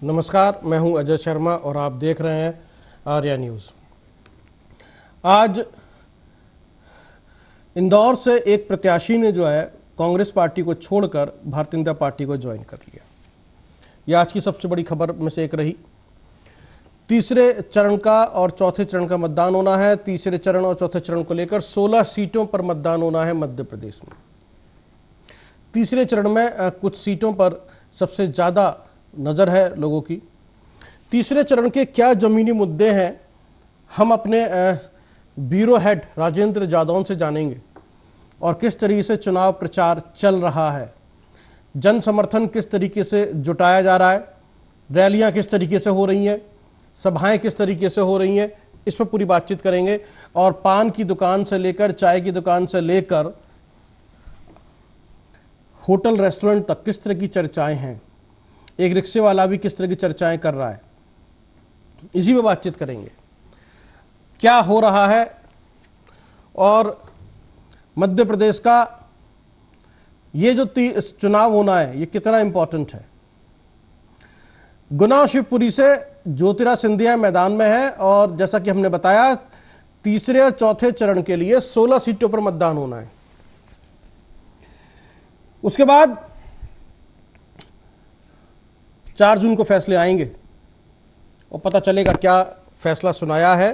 नमस्कार, मैं हूं अजय शर्मा और आप देख रहे हैं आर्या न्यूज़। आज इंदौर से एक प्रत्याशी ने जो है कांग्रेस पार्टी को छोड़कर भारतीय जनता पार्टी को ज्वाइन कर लिया। यह आज की सबसे बड़ी खबर में से एक रही। तीसरे चरण का और चौथे चरण का मतदान होना है। तीसरे चरण और चौथे चरण को लेकर 16 सीटों पर मतदान होना है मध्य प्रदेश में। तीसरे चरण में कुछ सीटों पर सबसे ज़्यादा नज़र है लोगों की। तीसरे चरण के क्या ज़मीनी मुद्दे हैं, हम अपने ब्यूरो हेड राजेंद्र जादौन से जानेंगे और किस तरीके से चुनाव प्रचार चल रहा है, जन समर्थन किस तरीके से जुटाया जा रहा है, रैलियां किस तरीके से हो रही हैं, सभाएं किस तरीके से हो रही हैं, इस पर पूरी बातचीत करेंगे। और पान की दुकान से लेकर चाय की दुकान से लेकर होटल रेस्टोरेंट तक किस तरह की चर्चाएं हैं, एक रिक्शे वाला भी किस तरह की चर्चाएं कर रहा है, इसी पे बातचीत करेंगे। क्या हो रहा है और मध्य प्रदेश का ये जो चुनाव होना है ये कितना इंपॉर्टेंट है। गुना शिवपुरी से ज्योतिरादित्य सिंधिया मैदान में है और जैसा कि हमने बताया तीसरे और चौथे चरण के लिए 16 सीटों पर मतदान होना है। उसके बाद 4 जून को फैसले आएंगे और पता चलेगा क्या फैसला सुनाया है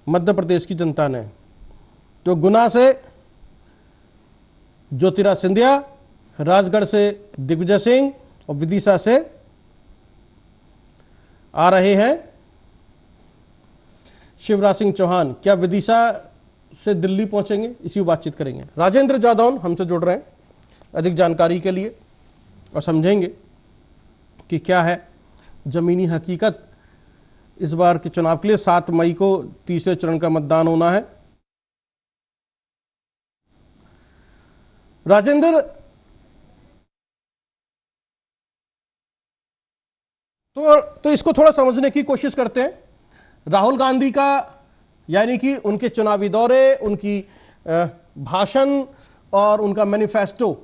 मध्य प्रदेश की जनता ने। तो गुना से ज्योतिरादित्य सिंधिया, राजगढ़ से दिग्विजय सिंह और विदिशा से आ रहे हैं शिवराज सिंह चौहान। क्या विदिशा से दिल्ली पहुंचेंगे, इसी पर बातचीत करेंगे। राजेंद्र जादौन हमसे जुड़ रहे हैं अधिक जानकारी के लिए और समझेंगे कि क्या है जमीनी हकीकत इस बार के चुनाव के लिए। 7 मई को तीसरे चरण का मतदान होना है। राजेंद्र, तो इसको थोड़ा समझने की कोशिश करते हैं। राहुल गांधी का यानी कि उनके चुनावी दौरे, उनकी भाषण और उनका मैनिफेस्टो,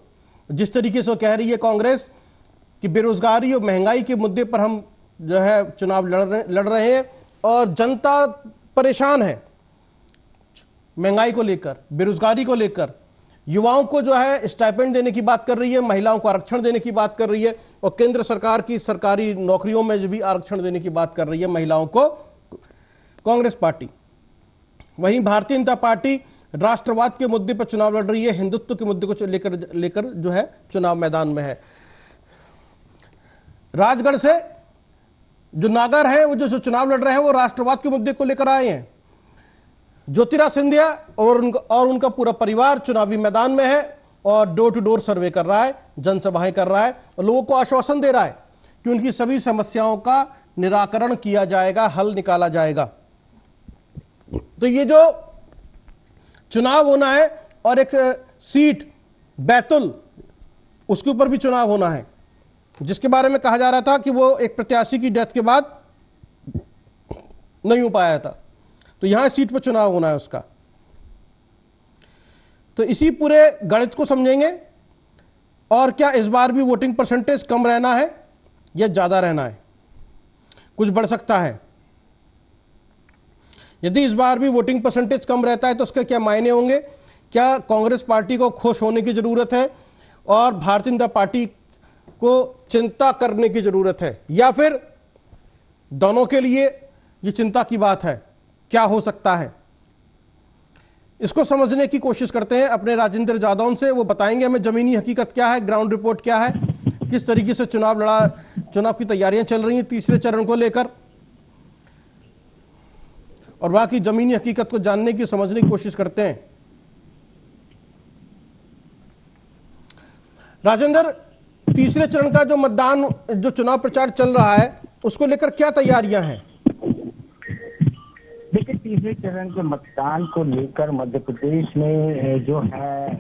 जिस तरीके से वो कह रही है कांग्रेस कि बेरोजगारी और महंगाई के मुद्दे पर हम जो है चुनाव लड़ रहे हैं और जनता परेशान है महंगाई को लेकर, बेरोजगारी को लेकर। युवाओं को जो है स्टाइपेंड देने की बात कर रही है, महिलाओं को आरक्षण देने की बात कर रही है और केंद्र सरकार की सरकारी नौकरियों में जो भी आरक्षण देने की बात कर रही है महिलाओं को कांग्रेस पार्टी। वहीं भारतीय जनता पार्टी राष्ट्रवाद के मुद्दे पर चुनाव लड़ रही है, हिंदुत्व के मुद्दे को लेकर जो है चुनाव मैदान में है। राजगढ़ से जो नागर हैं वो जो चुनाव लड़ रहे हैं वो राष्ट्रवाद के मुद्दे को लेकर आए हैं। ज्योतिरादित्य सिंधिया और उनका पूरा परिवार चुनावी मैदान में है और डोर टू डोर सर्वे कर रहा है, जनसभाएं कर रहा है और लोगों को आश्वासन दे रहा है कि उनकी सभी समस्याओं का निराकरण किया जाएगा, हल निकाला जाएगा। तो ये जो चुनाव होना है और एक सीट बैतुल, उसके ऊपर भी चुनाव होना है, जिसके बारे में कहा जा रहा था कि वो एक प्रत्याशी की डेथ के बाद नहीं हो पाया था, तो यहां सीट पर चुनाव होना है उसका। तो इसी पूरे गणित को समझेंगे और क्या इस बार भी वोटिंग परसेंटेज कम रहना है या ज्यादा रहना है, कुछ बढ़ सकता है। यदि इस बार भी वोटिंग परसेंटेज कम रहता है तो उसके क्या मायने होंगे, क्या कांग्रेस पार्टी को खुश होने की जरूरत है और भारतीय जनता पार्टी को चिंता करने की जरूरत है, या फिर दोनों के लिए ये चिंता की बात है, क्या हो सकता है, इसको समझने की कोशिश करते हैं अपने राजेंद्र जादौन से। वो बताएंगे हमें जमीनी हकीकत क्या है, ग्राउंड रिपोर्ट क्या है, किस तरीके से चुनाव की तैयारियां चल रही हैं तीसरे चरण को लेकर, और वहां की जमीनी हकीकत को जानने की, समझने की कोशिश करते हैं। राजेंद्र, तीसरे चरण का जो मतदान, जो चुनाव प्रचार चल रहा है, उसको लेकर क्या तैयारियां हैं? देखिए, तीसरे चरण के मतदान को लेकर मध्य प्रदेश में जो है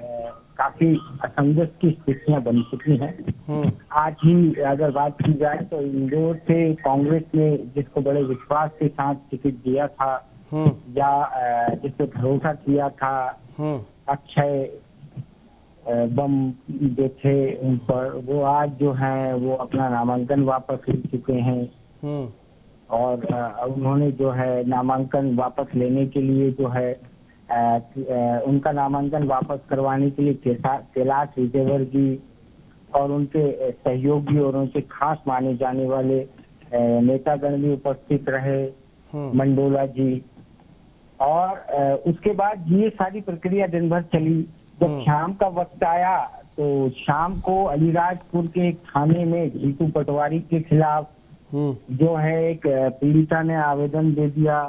काफी असंगत की स्थितियां बन चुकी हैं। आज ही अगर बात की जाए तो इंदौर से कांग्रेस ने जिसको बड़े विश्वास के साथ टिकट दिया था या जिस पे भरोसा किया था, अक्षय बम जो थे उन पर, वो आज जो है वो अपना नामांकन वापस ले चुके हैं। और उन्होंने जो है नामांकन वापस लेने के लिए जो है उनका नामांकन वापस करवाने के लिए कैलाश विजयवर्गीय और उनके सहयोगी और उनके खास माने जाने वाले नेतागण भी उपस्थित रहे, मंडोला जी। और उसके बाद ये सारी प्रक्रिया दिन भर चली। जब शाम का वक्त आया तो शाम को अलीराजपुर के एक थाने में जीतू पटवारी के खिलाफ जो है एक पीड़िता ने आवेदन दे दिया।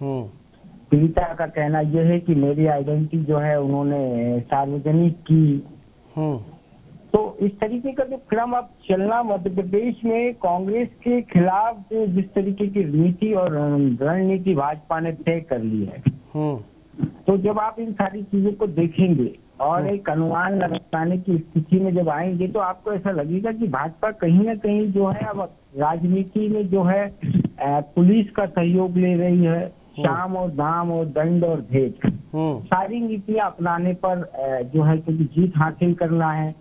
पीड़िता का कहना यह है कि मेरी आइडेंटिटी जो है उन्होंने सार्वजनिक की। तो इस तरीके का जो क्रम अब चलना मध्य प्रदेश में कांग्रेस के खिलाफ जिस तरीके की नीति और रणनीति भाजपा ने तय कर ली है, तो जब आप इन सारी चीजों को देखेंगे और एक अनुमान लगाने की स्थिति में जब आएंगे तो आपको ऐसा लगेगा कि भाजपा कहीं ना कहीं जो है अब राजनीति में जो है पुलिस का सहयोग ले रही है। शाम और दाम और दंड और भेद सारी नीतियां अपनाने पर जो है, क्योंकि जीत हासिल करना है,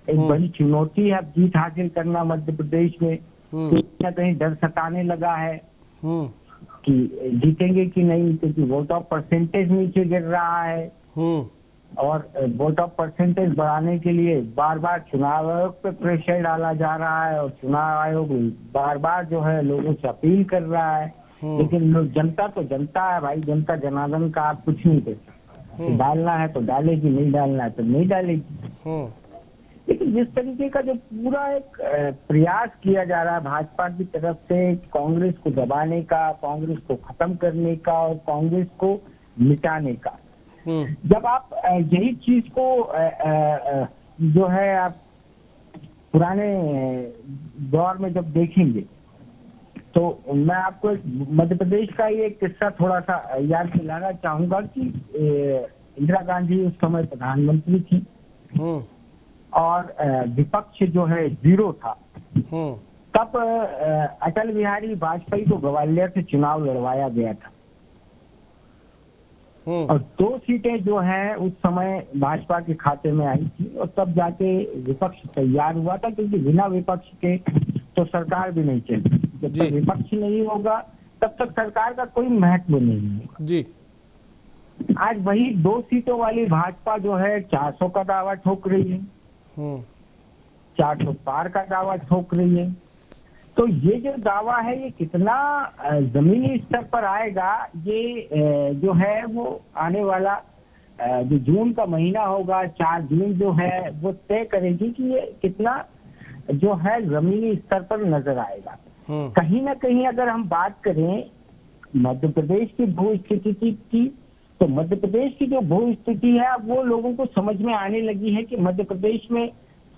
एक बड़ी चुनौती है अब जीत हासिल करना मध्य प्रदेश में। कहीं ना कहीं डर सताने लगा है कि जीतेंगे कि नहीं, क्योंकि वोट ऑफ परसेंटेज नीचे गिर रहा है। और वोट ऑफ परसेंटेज बढ़ाने के लिए बार बार चुनाव आयोग पे प्रेशर डाला जा रहा है और चुनाव आयोग बार बार जो है लोगों से अपील कर रहा है। लेकिन जनता तो जनता है भाई, जनता जनार्दन का आप कुछ नहीं कर सकते। डालना है तो डालेगी, नहीं डालना है तो नहीं डालेगी। लेकिन जिस तरीके का जो पूरा एक प्रयास किया जा रहा है भाजपा की तरफ से कांग्रेस को दबाने का, कांग्रेस को खत्म करने का और कांग्रेस को मिटाने का, जब आप यही चीज को जो है आप पुराने दौर में जब देखेंगे तो मैं आपको मध्य प्रदेश का ये किस्सा थोड़ा सा याद दिलाना चाहूंगा कि इंदिरा गांधी उस समय प्रधानमंत्री थी और विपक्ष जो है 0 था। तब अटल बिहारी वाजपेयी को ग्वालियर से चुनाव लड़वाया गया था और 2 सीटें जो है उस समय भाजपा के खाते में आई थी और तब जाके विपक्ष तैयार हुआ था, क्योंकि बिना विपक्ष के तो सरकार भी नहीं चलती। जब तक विपक्ष नहीं होगा तब तक सरकार का कोई महत्व नहीं होगा जी। आज वही 2 सीटों वाली भाजपा जो है 400 का दावा ठोक रही है, 400 पार का दावा ठोक रही है। तो ये जो दावा है ये कितना जमीनी स्तर पर आएगा, ये जो है वो आने वाला जो जून का महीना होगा, 4 जून जो है वो तय करेगी कि ये कितना जो है जमीनी स्तर पर नजर आएगा। कहीं ना कहीं अगर हम बात करें मध्य प्रदेश की भू स्थिति की, तो मध्य प्रदेश की जो भू स्थिति है अब वो लोगों को समझ में आने लगी है कि मध्य प्रदेश में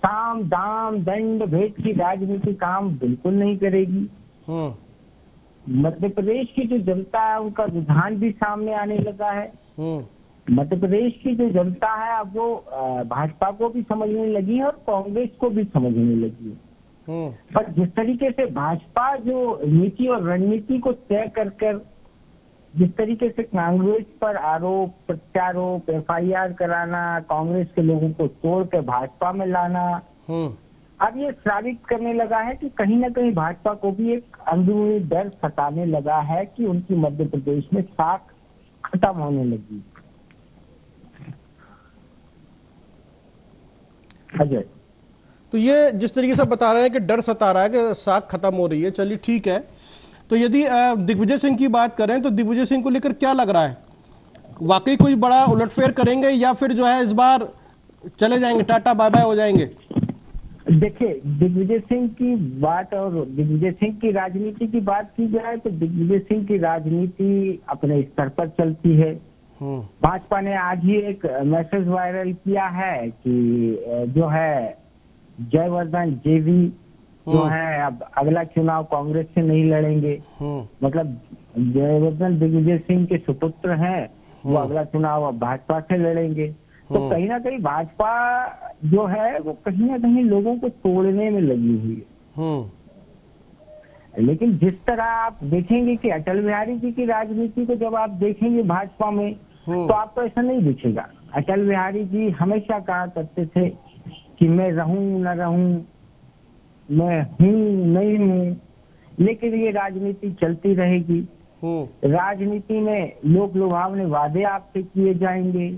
साम दाम दंड भेद की राजनीति काम बिल्कुल नहीं करेगी। मध्य प्रदेश की जो जनता है उनका रुझान भी सामने आने लगा है। मध्य प्रदेश की जो जनता है अब वो भाजपा को भी समझने लगी है और कांग्रेस को भी समझने लगी है। पर जिस तरीके से भाजपा जो नीति और रणनीति को तय कर जिस तरीके से कांग्रेस पर आरोप प्रत्यारोप FIR कराना, कांग्रेस के लोगों को तोड़ कर भाजपा में लाना, अब ये साबित करने लगा है कि कहीं ना कहीं भाजपा को भी एक अंदरूनी डर सताने लगा है कि उनकी मध्य प्रदेश में साख खत्म होने लगी। अजय, तो ये जिस तरीके से बता रहे हैं कि डर सता रहा है कि साख खत्म हो रही है, चलिए ठीक है। तो यदि दिग्विजय सिंह की बात करें तो दिग्विजय सिंह को लेकर क्या लग रहा है, वाकई कोई बड़ा उलटफेर करेंगे या फिर जो है इस बार चले जाएंगे, टाटा बाय बाय हो जाएंगे? देखिए, दिग्विजय सिंह की बात और दिग्विजय सिंह की राजनीति की बात की जाए तो दिग्विजय सिंह की राजनीति अपने स्तर पर चलती है। भाजपा ने आज ही एक मैसेज वायरल किया है कि जो है जयवर्धन जेवी जो है अब अगला चुनाव कांग्रेस से नहीं लड़ेंगे। मतलब जयवर्धन दिग्विजय सिंह के सुपुत्र हैं, वो अगला चुनाव अब भाजपा से लड़ेंगे। तो कहीं ना कहीं भाजपा जो है वो कहीं ना कहीं लोगों को तोड़ने में लगी हुई है। लेकिन जिस तरह आप देखेंगे कि अटल बिहारी जी की राजनीति को जब आप देखेंगे भाजपा में तो आपको ऐसा नहीं दिखेगा। अटल बिहारी जी हमेशा कहा करते थे कि मैं रहूं न रहूं, मैं हूं नहीं हूं, लेकिन ये राजनीति चलती रहेगी। राजनीति में लोक लुभावने वादे आपसे किए जाएंगे।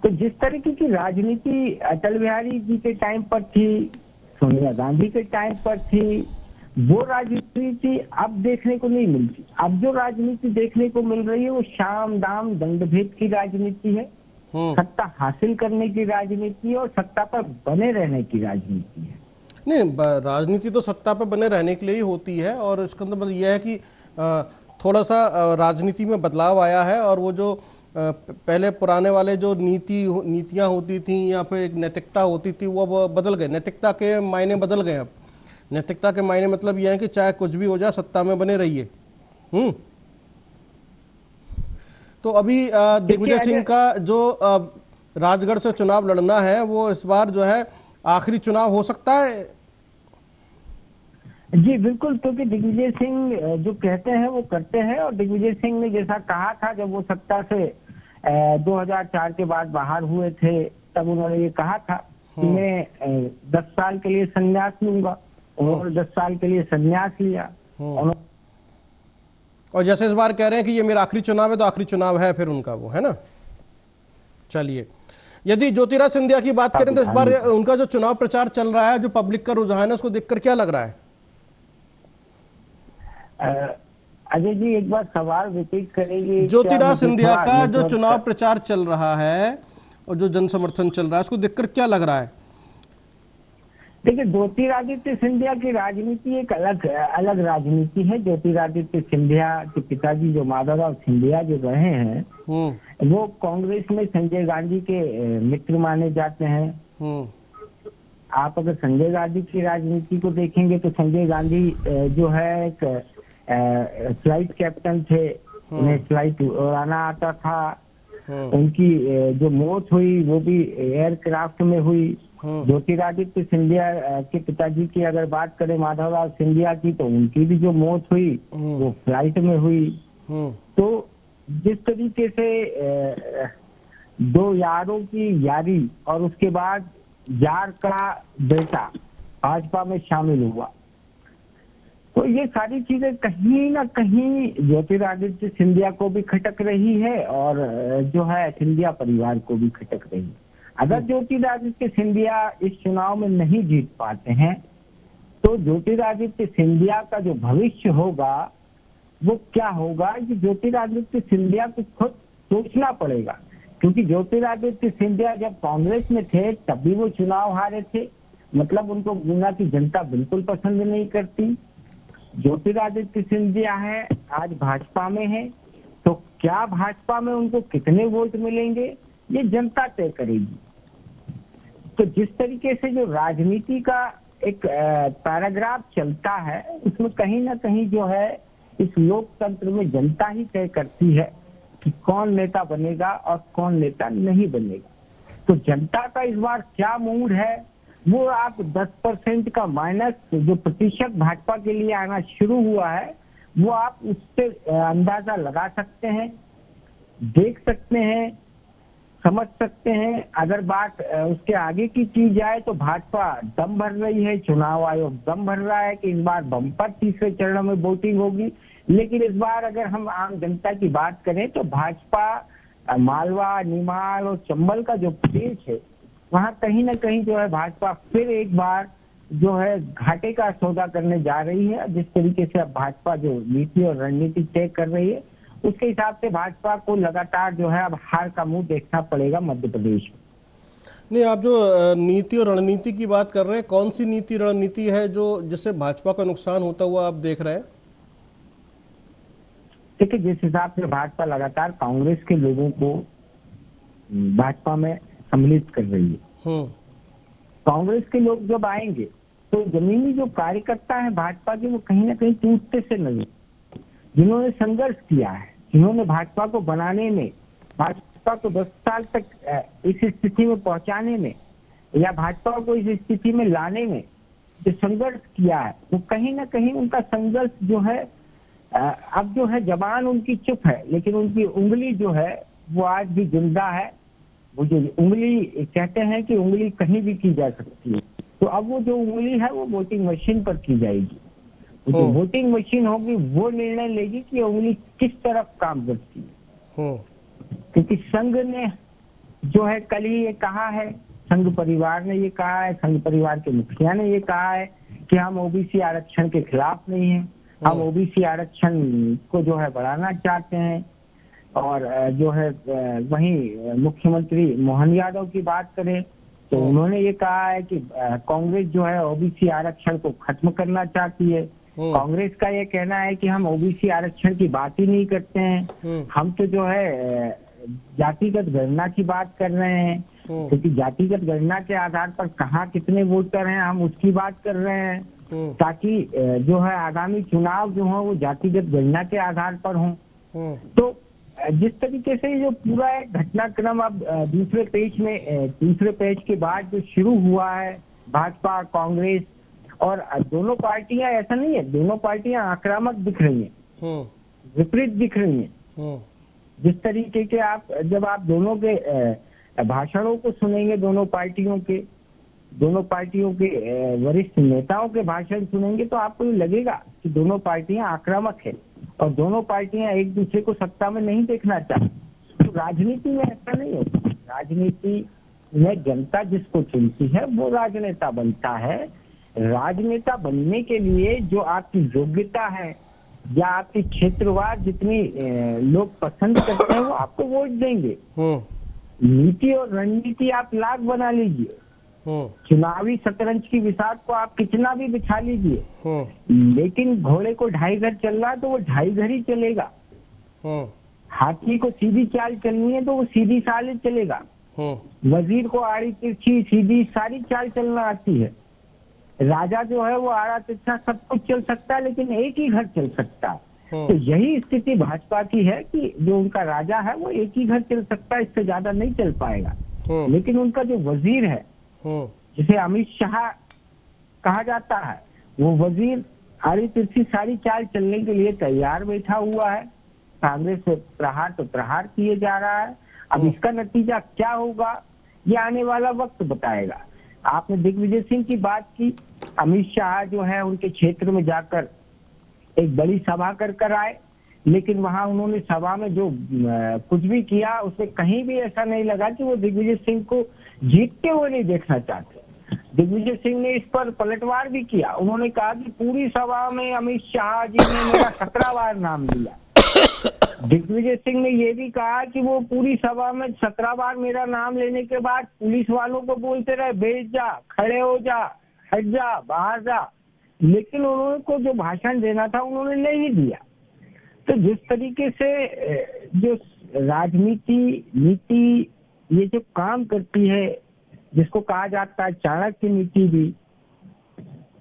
तो जिस तरीके की राजनीति अटल बिहारी जी के टाइम पर थी, सोनिया गांधी के टाइम पर थी, वो राजनीति अब देखने को नहीं मिलती। अब जो राजनीति देखने को मिल रही है वो शाम दाम दंड भेद की राजनीति है, सत्ता हासिल करने की राजनीति है और सत्ता पर बने रहने की राजनीति है। नहीं, राजनीति तो सत्ता पर बने रहने के लिए ही होती है, और इसका मतलब यह है कि थोड़ा सा राजनीति में बदलाव आया है, और वो जो पहले पुराने वाले जो नीतियां होती थी या फिर एक नैतिकता होती थी वो अब बदल गए। नैतिकता के मायने बदल गए। अब नैतिकता के मायने मतलब यह है कि चाहे कुछ भी हो जाए सत्ता में बने रहिए। तो अभी दिग्विजय सिंह का जो राजगढ़ से चुनाव लड़ना है वो इस बार जो है आखिरी चुनाव हो सकता है। जी बिल्कुल, क्योंकि दिग्विजय सिंह जो कहते हैं वो करते हैं, और दिग्विजय सिंह ने जैसा कहा था जब वो सत्ता से 2004 के बाद बाहर हुए थे, तब उन्होंने ये कहा था कि मैं 10 साल के लिए संन्यास लूंगा, और 10 साल के लिए संन्यास लिया। और जैसे इस बार कह रहे हैं कि ये मेरा आखिरी चुनाव है, तो आखिरी चुनाव है फिर उनका, वो है ना। चलिए, यदि ज्योतिराज सिंधिया की बात करें तो इस बार उनका जो चुनाव प्रचार चल रहा है, जो पब्लिक का रुझान है, उसको देखकर क्या लग रहा है? अजय जी एक बार सवाल रिपीट करेंगे? ज्योतिराज सिंधिया का जो चुनाव प्रचार चल रहा है और जो जन समर्थन चल रहा है, उसको देखकर क्या लग रहा है? देखिए, ज्योतिरादित्य सिंधिया की राजनीति एक अलग राजनीति है। ज्योतिरादित्य सिंधिया के पिताजी जो माधवराव सिंधिया जो रहे हैं, वो कांग्रेस में संजय गांधी के मित्र माने जाते हैं। आप अगर संजय गांधी की राजनीति को देखेंगे तो संजय गांधी जो है एक फ्लाइट कैप्टन थे, उन्हें फ्लाइट उड़ाना आता था। उनकी जो मौत हुई वो भी एयरक्राफ्ट में हुई। ज्योतिरादित्य सिंधिया के पिताजी की अगर बात करें माधवराव सिंधिया की, तो उनकी भी जो मौत हुई वो फ्लाइट में हुई। तो जिस तरीके से दो यारों की यारी और उसके बाद यार का बेटा भाजपा में शामिल हुआ, तो ये सारी चीजें कहीं ना कहीं ज्योतिरादित्य सिंधिया को भी खटक रही है और जो है सिंधिया परिवार को भी खटक रही है। अगर ज्योतिरादित्य सिंधिया इस चुनाव में नहीं जीत पाते हैं तो ज्योतिरादित्य सिंधिया का जो भविष्य होगा वो क्या होगा, कि ज्योतिरादित्य सिंधिया को खुद सोचना पड़ेगा। क्योंकि ज्योतिरादित्य सिंधिया जब कांग्रेस में थे तब भी वो चुनाव हारे थे, मतलब उनको गुना की जनता बिल्कुल पसंद नहीं करती। ज्योतिरादित्य सिंधिया है आज भाजपा में है, तो क्या भाजपा में उनको कितने वोट मिलेंगे ये जनता तय करेगी। तो जिस तरीके से जो राजनीति का एक पैराग्राफ चलता है उसमें कहीं ना कहीं जो है इस लोकतंत्र में जनता ही तय करती है कि कौन नेता बनेगा और कौन नेता नहीं बनेगा। तो जनता का इस बार क्या मूड है वो आप 10% का माइनस जो प्रतिशत भाजपा के लिए आना शुरू हुआ है वो आप उससे अंदाजा लगा सकते हैं, देख सकते हैं, समझ सकते हैं। अगर बात उसके आगे की की जाए तो भाजपा दम भर रही है, चुनाव आयोग दम भर रहा है कि इस बार बम्पर तीसरे चरण में वोटिंग होगी। लेकिन इस बार अगर हम आम जनता की बात करें तो भाजपा मालवा, निमाड़ और चंबल का जो प्रदेश है वहां कहीं ना कहीं जो है भाजपा फिर एक बार जो है घाटे का सौदा करने जा रही है। जिस तरीके से अब भाजपा जो नीति और रणनीति तय कर रही है उसके हिसाब से भाजपा को लगातार जो है अब हार का मुंह देखना पड़ेगा मध्य प्रदेश में। नहीं, आप जो नीति और रणनीति की बात कर रहे हैं, कौन सी नीति रणनीति है जो जिससे भाजपा का नुकसान होता हुआ आप देख रहे हैं? देखिए, जिस हिसाब से भाजपा लगातार कांग्रेस के लोगों को भाजपा में सम्मिलित कर रही है, कांग्रेस के लोग जब आएंगे तो जमीनी जो कार्यकर्ता है भाजपा के वो कहीं ना कहीं टूटते से नजर, जिन्होंने संघर्ष किया है, जिन्होंने भाजपा को बनाने में, भाजपा को 10 साल तक इस स्थिति में पहुंचाने में या भाजपा को इस स्थिति में लाने में जो संघर्ष किया है वो कहीं ना कहीं उनका संघर्ष जो है अब जो है जबान उनकी चुप है लेकिन उनकी उंगली जो है वो आज भी जिंदा है। वो जो उंगली कहते हैं कि उंगली कहीं भी की जा सकती है, तो अब वो जो उंगली है वो वोटिंग मशीन पर की जाएगी। जो वोटिंग मशीन होगी वो निर्णय लेगी कि उंगली किस तरफ काम करती है। क्योंकि संघ ने जो है कल ही ये कहा है, संघ परिवार ने ये कहा है, संघ परिवार के मुखिया ने ये कहा है कि हम ओबीसी आरक्षण के खिलाफ नहीं हैं, हम ओबीसी आरक्षण को जो है बढ़ाना चाहते हैं। और जो है वहीं मुख्यमंत्री मोहन यादव की बात करें तो उन्होंने ये कहा है कि कांग्रेस जो है ओबीसी आरक्षण को खत्म करना चाहती है। कांग्रेस का ये कहना है कि हम ओबीसी आरक्षण की बात ही नहीं करते हैं, हम तो जो है जातिगत गणना की बात कर रहे हैं, क्योंकि जातिगत गणना के आधार पर कहाँ कितने वोटर हैं हम उसकी बात कर रहे हैं, ताकि जो है आगामी चुनाव जो है वो जातिगत गणना के आधार पर हों। तो जिस तरीके से जो पूरा एक घटनाक्रम अब दूसरे पेज के बाद जो शुरू हुआ है, भाजपा कांग्रेस और दोनों पार्टियां, ऐसा नहीं है दोनों पार्टियां आक्रामक दिख रही हैं, विपरीत दिख रही हैं। जिस तरीके के जब आप दोनों के भाषणों को सुनेंगे, दोनों पार्टियों के वरिष्ठ नेताओं के भाषण सुनेंगे तो आपको ये लगेगा कि दोनों पार्टियां आक्रामक है और दोनों पार्टियां एक दूसरे को सत्ता में नहीं देखना चाहती। तो राजनीति में ऐसा नहीं होता। राजनीति में जनता जिसको चुनती है वो राजनेता बनता है। राजनेता बनने के लिए जो आपकी योग्यता है या आपकी क्षेत्रवार जितनी लोग पसंद करते हैं वो आपको वोट देंगे। नीति और रणनीति आप लाख बना लीजिए, चुनावी शतरंज की विसात को आप कितना भी बिछा लीजिए, लेकिन घोड़े को ढाई घर चल रहा है तो वो ढाई घर ही चलेगा। हाथी को सीधी चाल चलनी है तो वो सीधी चाल ही चलेगा। वजीर को आड़ी तिरछी सीधी सारी चाल चलना आती है। राजा जो है वो आड़ा तिरछा सब कुछ चल सकता है, लेकिन एक ही घर चल सकता है। तो यही स्थिति भाजपा की है कि जो उनका राजा है वो एक ही घर चल सकता है, इससे ज्यादा नहीं चल पाएगा। लेकिन उनका जो वजीर है जिसे अमित शाह कहा जाता है, वो वजीर आड़ी तिरछी सारी चाल चलने के लिए तैयार बैठा हुआ है। कांग्रेस से प्रहार तो प्रहार किए जा रहा है। अब इसका नतीजा क्या होगा ये आने वाला वक्त बताएगा। आपने दिग्विजय सिंह की बात की, अमित शाह जो है उनके क्षेत्र में जाकर एक बड़ी सभा कर आए, लेकिन वहां उन्होंने सभा में जो कुछ भी किया उसमें कहीं भी ऐसा नहीं लगा कि वो दिग्विजय सिंह को जीतते हुए नहीं देखना चाहते। दिग्विजय सिंह ने इस पर पलटवार भी किया। उन्होंने कहा कि पूरी सभा में अमित शाह जी ने मेरा 17 बार नाम लिया। दिग्विजय सिंह ने ये भी कहा कि वो पूरी सभा में 17 बार मेरा नाम लेने के बाद पुलिस वालों को बोलते रहे बैठ जा, खड़े हो जा, हट जा, बाहर जा, लेकिन उन्होंने को जो भाषण देना था उन्होंने नहीं दिया। तो जिस तरीके से जो राजनीति नीति ये जो काम करती है, जिसको कहा जाता है चाणक्य नीति भी,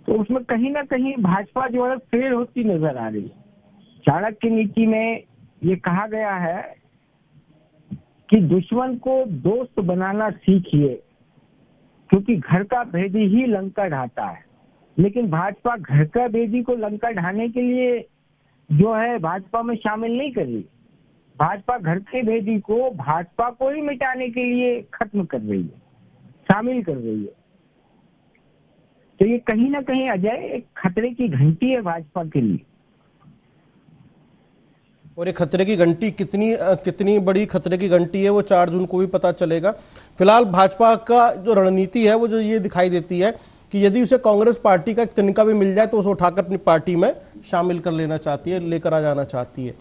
तो उसमें कहीं ना कहीं भाजपा जो है फेल होती नजर आ रही है। चाणक्य नीति में ये कहा गया है कि दुश्मन को दोस्त बनाना सीखिए, क्योंकि घर का भेदी ही लंका ढाता है। लेकिन भाजपा घर का भेदी को लंका ढाने के लिए जो है भाजपा में शामिल नहीं कर रही। भाजपा घर के भेदी को भाजपा को ही मिटाने के लिए खत्म कर रही है, शामिल कर रही है। तो ये कहीं ना कहीं अजय एक खतरे की घंटी है भाजपा के लिए। और ये खतरे की घंटी कितनी बड़ी खतरे की घंटी है वो 4 जून को भी पता चलेगा। फिलहाल भाजपा का जो रणनीति है वो जो ये दिखाई देती है कि यदि उसे कांग्रेस पार्टी का एक तिनका भी मिल जाए तो उसे उठाकर अपनी पार्टी में शामिल कर लेना चाहती है, लेकर आ जाना चाहती है।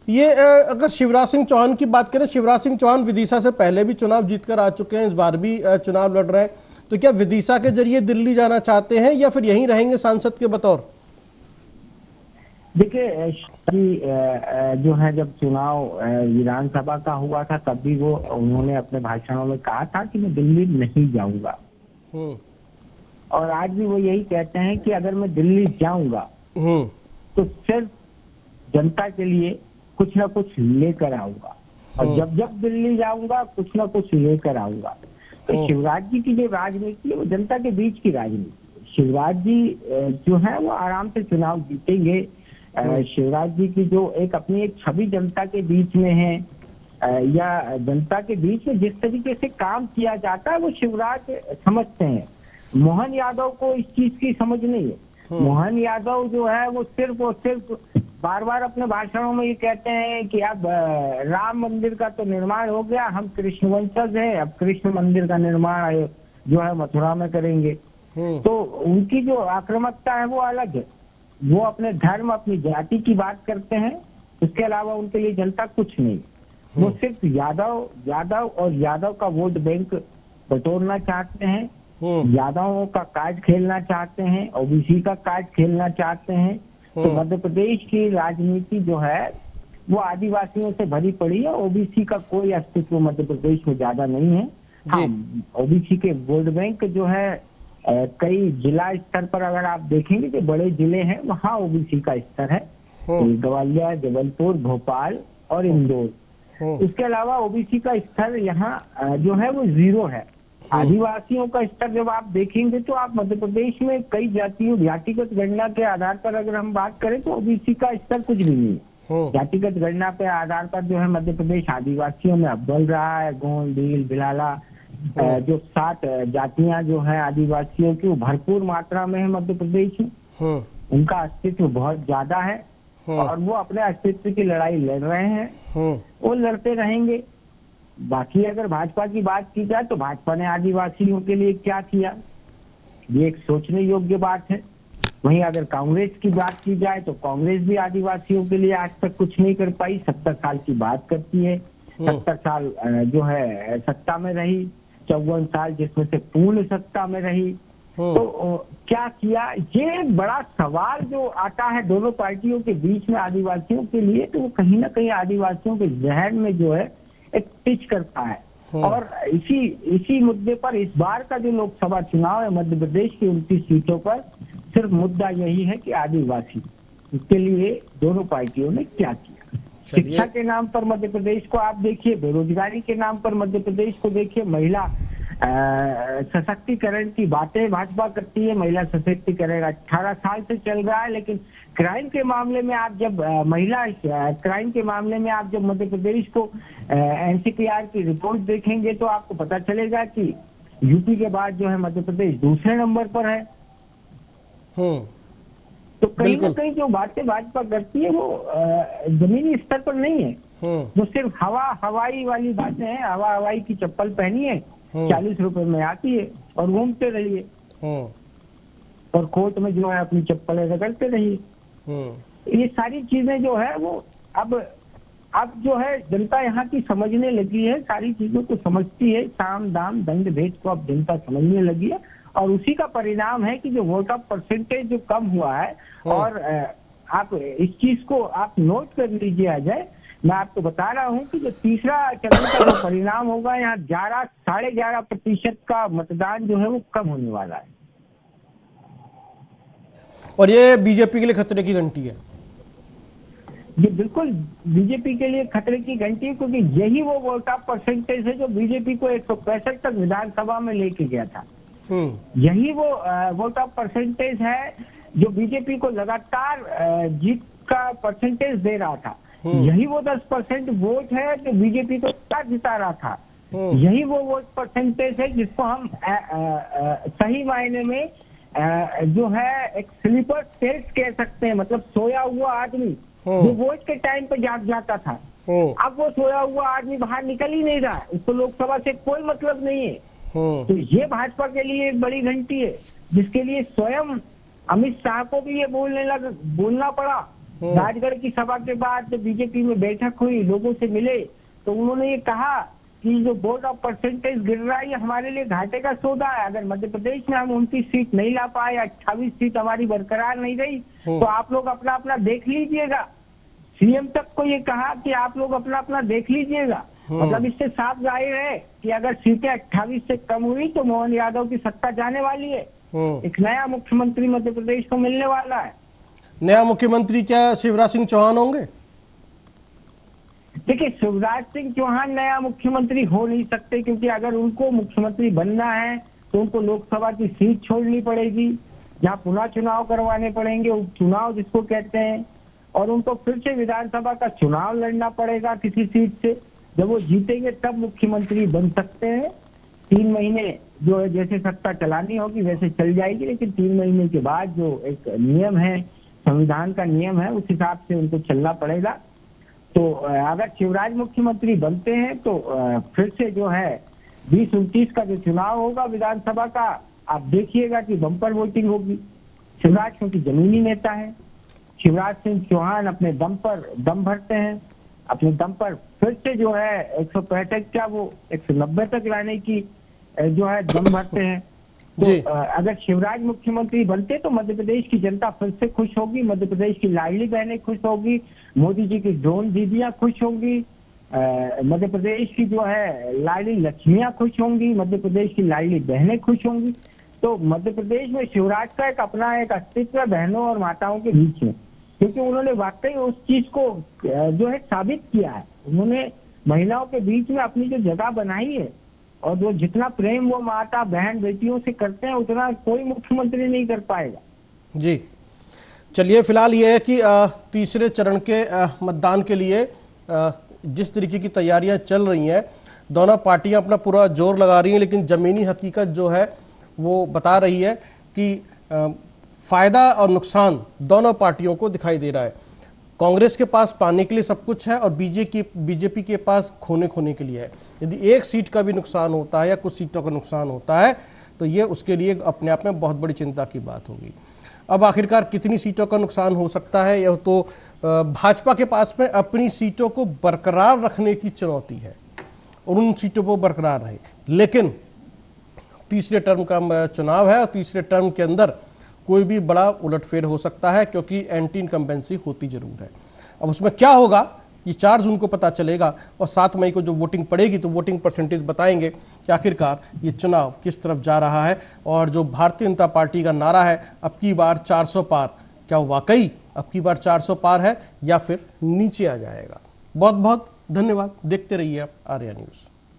ये अगर शिवराज सिंह चौहान की बात करें, शिवराज सिंह चौहान विदिशा से पहले भी चुनाव जीतकर आ चुके हैं, इस बार भी चुनाव लड़ रहे हैं, तो क्या विदिशा के जरिए दिल्ली जाना चाहते हैं या फिर यहीं रहेंगे सांसद के बतौर? देखिए जो है जब चुनाव विधानसभा का हुआ था तब भी वो उन्होंने अपने भाषणों में कहा था कि मैं दिल्ली नहीं जाऊंगा, और आज भी वो यही कहते हैं कि अगर मैं दिल्ली जाऊंगा तो सिर्फ जनता के लिए कुछ ना कुछ लेकर आऊंगा, और जब जब दिल्ली जाऊंगा कुछ ना कुछ लेकर आऊंगा। तो शिवराज जी की जो राजनीति है वो जनता के बीच की राजनीति। शिवराज जी जो है वो आराम से चुनाव जीतेंगे। शिवराज जी की जो एक अपनी एक छवि जनता के बीच में है, या जनता के बीच में जिस तरीके से काम किया जाता है वो शिवराज समझते हैं। मोहन यादव को इस चीज की समझ नहीं है। मोहन यादव जो है वो सिर्फ और सिर्फ बार बार अपने भाषणों में ये कहते हैं कि अब राम मंदिर का तो निर्माण हो गया, हम कृष्ण वंशज हैं, अब कृष्ण मंदिर का निर्माण जो है मथुरा में करेंगे। तो उनकी जो आक्रामकता है वो अलग है। वो अपने धर्म अपनी जाति की बात करते हैं, उसके अलावा उनके लिए जनता कुछ नहीं। वो सिर्फ यादव और यादव का वोट बैंक बटोरना चाहते हैं, यादवों का कार्ड खेलना चाहते हैं, ओबीसी का कार्ड खेलना चाहते हैं। तो मध्य प्रदेश की राजनीति जो है वो आदिवासियों से भरी पड़ी है। ओबीसी का कोई अस्तित्व मध्य प्रदेश में ज्यादा नहीं है। हाँ, ओबीसी के वोट बैंक जो है कई जिला स्तर पर अगर आप देखेंगे जो बड़े जिले हैं वहाँ ओबीसी का स्तर है, ग्वालियर, जबलपुर, भोपाल और इंदौर। इसके अलावा ओबीसी का स्तर यहाँ जो है वो 0 है। आदिवासियों का स्तर जब आप देखेंगे तो आप मध्य प्रदेश में कई जातियों जातिगत गणना के आधार पर अगर हम बात करें तो ओबीसी का स्तर कुछ भी नहीं है। जातिगत गणना के आधार पर जो है मध्य प्रदेश आदिवासियों में अव्वल रहा है। गोंड, भील, भिलाला जो 7 जातियां जो है आदिवासियों की वो भरपूर मात्रा में है मध्य प्रदेश में। उनका अस्तित्व बहुत ज्यादा है और वो अपने अस्तित्व की लड़ाई लड़ रहे हैं, वो लड़ते रहेंगे। बाकी अगर भाजपा की बात की जाए तो भाजपा ने आदिवासियों के लिए क्या किया, ये एक सोचने योग्य बात है। वहीं अगर कांग्रेस की बात की जाए तो कांग्रेस भी आदिवासियों के लिए आज तक कुछ नहीं कर पाई। 70 साल की बात करती है, 70 साल जो है सत्ता में रही, 54 साल जिसमें से पूर्ण सत्ता में रही। तो क्या किया, ये बड़ा सवाल जो आता है दोनों पार्टियों के बीच में आदिवासियों के लिए, तो वो कहीं ना कहीं आदिवासियों के जहन में जो है एक टिच करता है। और इसी मुद्दे पर इस बार का जो लोकसभा चुनाव है मध्य प्रदेश की 29 सीटों पर सिर्फ मुद्दा यही है कि आदिवासी इसके लिए दोनों पार्टियों ने क्या किया। शिक्षा के नाम पर मध्य प्रदेश को आप देखिए, बेरोजगारी के नाम पर मध्य प्रदेश को देखिए, महिला सशक्तिकरण की बातें भाजपा करती है। महिला सशक्तिकरण 18 साल से चल रहा है, लेकिन क्राइम के मामले में आप जब महिला क्राइम के मामले में आप जब मध्य प्रदेश को एनसीपीआर की रिपोर्ट देखेंगे तो आपको पता चलेगा कि यूपी के बाद जो है मध्य प्रदेश दूसरे नंबर पर है। तो कहीं ना कहीं जो बातें भाजपा करती है वो जमीनी स्तर पर नहीं है। जो सिर्फ हवाई वाली बातें हैं, हवाई की चप्पल पहनी है, 40 रुपए में आती है और घूमते रहिए और कोर्ट में जो है अपनी चप्पलें रगड़ते रहिए। ये सारी चीजें जो है वो अब जो है जनता यहाँ की समझने लगी है, सारी चीजों को समझती है। साम दाम दंड भेद को अब जनता समझने लगी है और उसी का परिणाम है कि जो वोट ऑफ परसेंटेज जो कम हुआ है। और आप इस चीज को आप नोट कर लीजिए अजय, मैं आपको बता रहा हूं कि जो तीसरा चरण का जो परिणाम होगा यहाँ 11.5% का मतदान जो है वो कम होने वाला है। और ये बीजेपी के लिए खतरे की घंटी है। ये बिल्कुल बीजेपी के लिए खतरे की घंटी है, क्योंकि यही वो वोट ऑफ परसेंटेज है जो बीजेपी को 165 तक विधानसभा में लेके गया था। यही वो वोट ऑफ परसेंटेज है जो बीजेपी को लगातार जीत का परसेंटेज दे रहा था। यही वो 10% वोट है जो बीजेपी को जिता रहा था। यही वो वोट परसेंटेज है जिसको हम सही मायने में जो है एक स्लीपर सेल्स कह सकते हैं, मतलब सोया हुआ आदमी जो वोट के टाइम पे जाग जाता था। अब वो सोया हुआ आदमी बाहर निकल ही नहीं रहा, उसको लोकसभा से कोई मतलब नहीं है। तो ये भाजपा के लिए एक बड़ी घंटी है, जिसके लिए स्वयं अमित शाह को भी ये बोलना पड़ा। राजगढ़ की सभा के बाद जब बीजेपी में बैठक हुई, लोगों से मिले, तो उन्होंने ये कहा कि जो वोट ऑफ परसेंटेज गिर रहा है ये हमारे लिए घाटे का सौदा है। अगर मध्य प्रदेश में हम 29 सीट नहीं ला पाए, 28 सीट हमारी बरकरार नहीं रही, तो आप लोग अपना अपना देख लीजिएगा। सीएम तक को ये कहा कि आप लोग अपना अपना देख लीजिएगा। मतलब इससे साफ जाहिर है कि अगर सीटें 28 से कम हुई तो मोहन यादव की सत्ता जाने वाली है। एक नया मुख्यमंत्री मध्य प्रदेश को मिलने वाला है। नया मुख्यमंत्री क्या शिवराज सिंह चौहान होंगे? देखिए, शिवराज सिंह चौहान नया मुख्यमंत्री हो नहीं सकते, क्योंकि अगर उनको मुख्यमंत्री बनना है तो उनको लोकसभा की सीट छोड़नी पड़ेगी, जहां पुनः चुनाव करवाने पड़ेंगे, उपचुनाव जिसको कहते हैं, और उनको फिर से विधानसभा का चुनाव लड़ना पड़ेगा किसी सीट से। जब वो जीतेंगे तब मुख्यमंत्री बन सकते हैं। 3 महीने जो है जैसे सत्ता चलानी होगी वैसे चल जाएगी, लेकिन 3 महीने के बाद जो एक नियम है, संविधान का नियम है, उस हिसाब से उनको चलना पड़ेगा। तो अगर शिवराज मुख्यमंत्री बनते हैं तो फिर से जो है 2029 का जो चुनाव होगा विधानसभा का, आप देखिएगा कि बम्पर वोटिंग होगी। शिवराज क्योंकि जमीनी नेता है, शिवराज सिंह चौहान अपने दम पर दम भरते हैं, अपने दम पर फिर से जो है 165 क्या वो 190 तक लाने की जो है दम भरते हैं। तो अगर शिवराज मुख्यमंत्री बनते तो मध्य प्रदेश की जनता फिर से खुश होगी, मध्य प्रदेश की लाडली बहनें खुश होगी, मोदी जी की ड्रोन दीदियां खुश होंगी, मध्य प्रदेश की जो है लाडली लक्ष्मियां खुश होंगी, मध्य प्रदेश की लाडली बहनें खुश होंगी। तो मध्य प्रदेश में शिवराज का एक अपना एक अस्तित्व है बहनों और माताओं के बीच में, क्योंकि उन्होंने वाकई उस चीज को जो है साबित किया है। उन्होंने महिलाओं के बीच में अपनी जो जगह बनाई है, और जो जितना प्रेम वो माता बहन बेटियों से करते हैं उतना कोई मुख्यमंत्री नहीं कर पाएगा। जी चलिए, फिलहाल ये है कि तीसरे चरण के मतदान के लिए जिस तरीके की तैयारियां चल रही हैं, दोनों पार्टियां अपना पूरा जोर लगा रही हैं, लेकिन जमीनी हकीकत जो है वो बता रही है कि फायदा और नुकसान दोनों पार्टियों को दिखाई दे रहा है। कांग्रेस के पास पाने के लिए सब कुछ है और बीजेपी के पास खोने के लिए है। यदि एक सीट का भी नुकसान होता है या कुछ सीटों का नुकसान होता है तो ये उसके लिए अपने आप में बहुत बड़ी चिंता की बात होगी। अब आखिरकार कितनी सीटों का नुकसान हो सकता है, यह तो भाजपा के पास में अपनी सीटों को बरकरार रखने की चुनौती है और उन सीटों पर बरकरार रहे। लेकिन तीसरे टर्म का चुनाव है और तीसरे टर्म के अंदर कोई भी बड़ा उलटफेर हो सकता है, क्योंकि एंटी इनकम्बेंसी होती जरूर है। अब उसमें क्या होगा ये 4 जून को पता चलेगा, और 7 मई को जो वोटिंग पड़ेगी तो वोटिंग परसेंटेज बताएंगे कि आखिरकार ये चुनाव किस तरफ जा रहा है। और जो भारतीय जनता पार्टी का नारा है अब की बार 400 पार, क्या वाकई अब की बार 400 पार है या फिर नीचे आ जाएगा। बहुत बहुत धन्यवाद। देखते रहिए आप आर्या न्यूज़।